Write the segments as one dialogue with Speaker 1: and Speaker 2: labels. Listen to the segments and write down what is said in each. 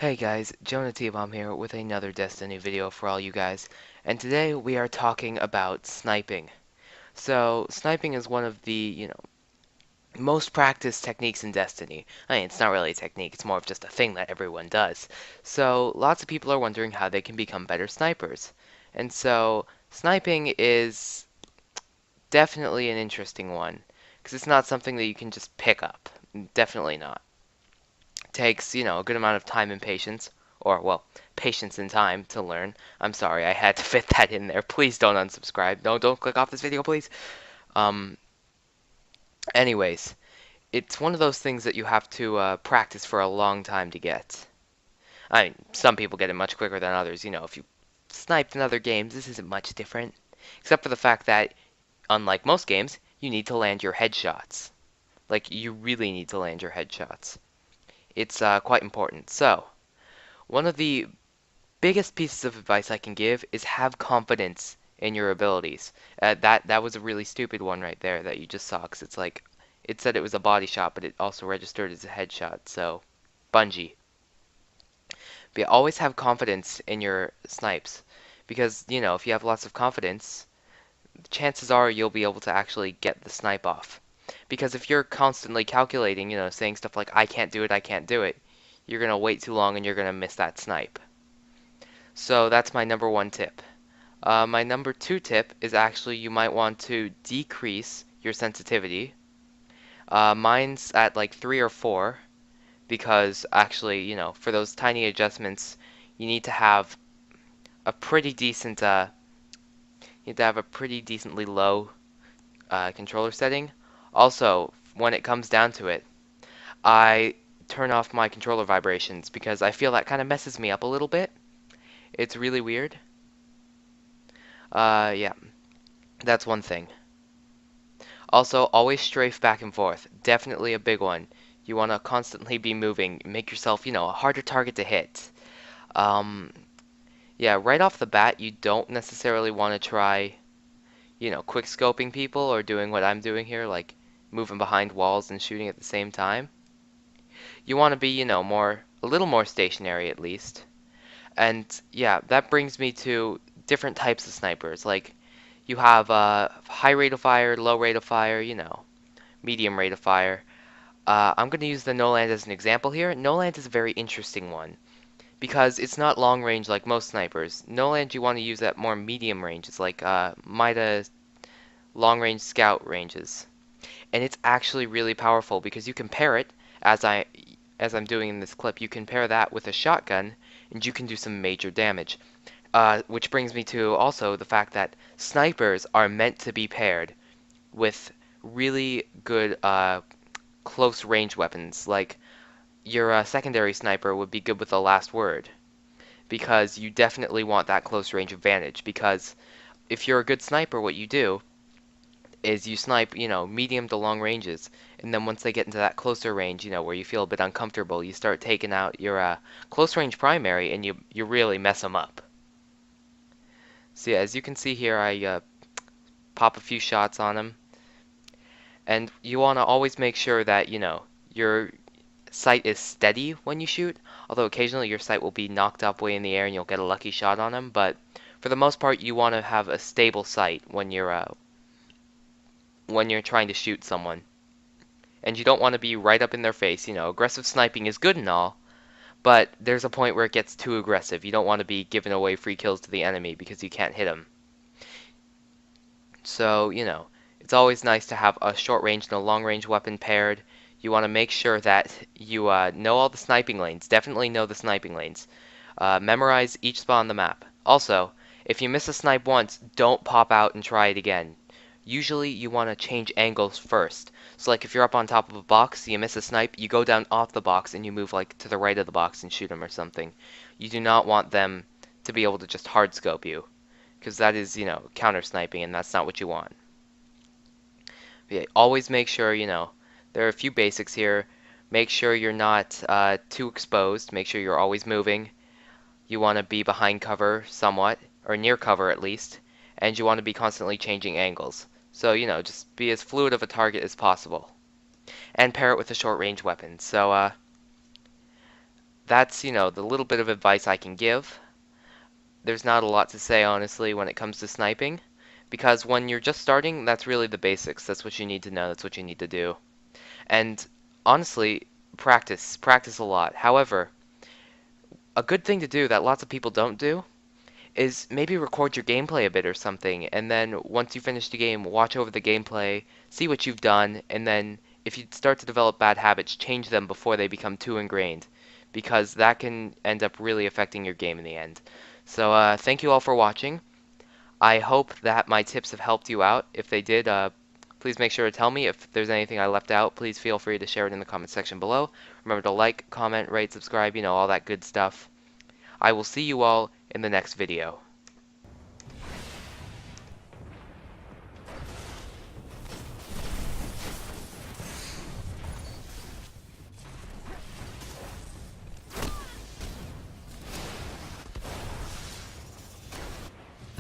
Speaker 1: Hey guys, Jonah T-Bomb here with another Destiny video for all you guys, and today we are talking about sniping. So, sniping is one of the, most practiced techniques in Destiny. I mean, it's not really a technique, it's more of just a thing that everyone does. So, lots of people are wondering how they can become better snipers. And so, sniping is definitely an interesting one, because it's not something that you can just pick up. Definitely not. Takes, a good amount of time and patience, or, well, patience and time to learn. I'm sorry, I had to fit that in there. Please don't unsubscribe. No, don't click off this video, please. Um, anyways, it's one of those things that you have to practice for a long time to get. I mean, some people get it much quicker than others. If you sniped in other games, this isn't much different. Except for the fact that, unlike most games, you need to land your headshots. Like, you really need to land your headshots. It's quite important. So, one of the biggest pieces of advice I can give is have confidence in your abilities. That was a really stupid one right there that you just saw, because it's like, it said it was a body shot, but it also registered as a headshot, so, Bungie. But yeah, always have confidence in your snipes, because, if you have lots of confidence, chances are you'll be able to actually get the snipe off. Because if you're constantly calculating, saying stuff like, I can't do it, you're going to wait too long and you're going to miss that snipe. So that's my number one tip. My number two tip is actually you might want to decrease your sensitivity. Mine's at like 3 or 4 because actually, for those tiny adjustments, you need to have a pretty decent, you need to have a pretty decently low controller setting. Also, when it comes down to it, I turn off my controller vibrations because I feel that kind of messes me up a little bit. It's really weird. Yeah, that's one thing. Also, always strafe back and forth. Definitely a big one. You want to constantly be moving. Make yourself, a harder target to hit. Um, yeah, right off the bat, you don't necessarily want to try, quick scoping people or doing what I'm doing here, like moving behind walls and shooting at the same time. You want to be, a little more stationary at least. And yeah, that brings me to different types of snipers. Like, you have high rate of fire, low rate of fire, medium rate of fire. I'm going to use the no land as an example here. No land is a very interesting one because it's not long range like most snipers. No land you want to use at more medium ranges like Mida long range scout ranges. And it's actually really powerful because you can pair it as I'm doing in this clip, you can pair that with a shotgun and you can do some major damage. Which brings me to also the fact that snipers are meant to be paired with really good close range weapons. Like your secondary sniper would be good with the last word because you definitely want that close range advantage. Because if you're a good sniper, what you do is you snipe, medium to long ranges, and then once they get into that closer range, where you feel a bit uncomfortable, you start taking out your close range primary, and you really mess them up. So yeah, as you can see here, I pop a few shots on him, and you want to always make sure that your sight is steady when you shoot, although occasionally your sight will be knocked up way in the air and you'll get a lucky shot on him, but for the most part you want to have a stable sight when you're trying to shoot someone. And you don't want to be right up in their face. Aggressive sniping is good and all, but there's a point where it gets too aggressive. You don't want to be giving away free kills to the enemy because you can't hit them. So, it's always nice to have a short range and a long range weapon paired. You want to make sure that you know all the sniping lanes. Definitely know the sniping lanes. Memorize each spot on the map. Also, if you miss a snipe once, don't pop out and try it again. Usually you want to change angles first. So like if you're up on top of a box, you miss a snipe, you go down off the box and you move like to the right of the box and shoot them or something. You do not want them to be able to just hard scope you, because that is, counter sniping and that's not what you want. But yeah, always make sure, there are a few basics here. Make sure you're not too exposed. Make sure you're always moving. You want to be behind cover somewhat, or near cover at least, and you want to be constantly changing angles. So, just be as fluid of a target as possible. And pair it with a short range weapon. So, that's, the little bit of advice I can give. There's not a lot to say, honestly, when it comes to sniping, because when you're just starting, that's really the basics. That's what you need to know. That's what you need to do. And honestly, practice a lot. However, a good thing to do that lots of people don't do is maybe record your gameplay a bit or something, and then once you finish the game, watch over the gameplay, see what you've done, and then if you start to develop bad habits, change them before they become too ingrained, because that can end up really affecting your game in the end. So thank you all for watching. I hope that my tips have helped you out. If they did, please make sure to tell me. If there's anything I left out, please feel free to share it in the comment section below. Remember to like, comment, rate, subscribe, all that good stuff. I will see you all in the next video.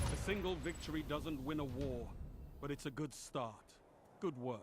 Speaker 2: A single victory doesn't win a war, but it's a good start. Good work.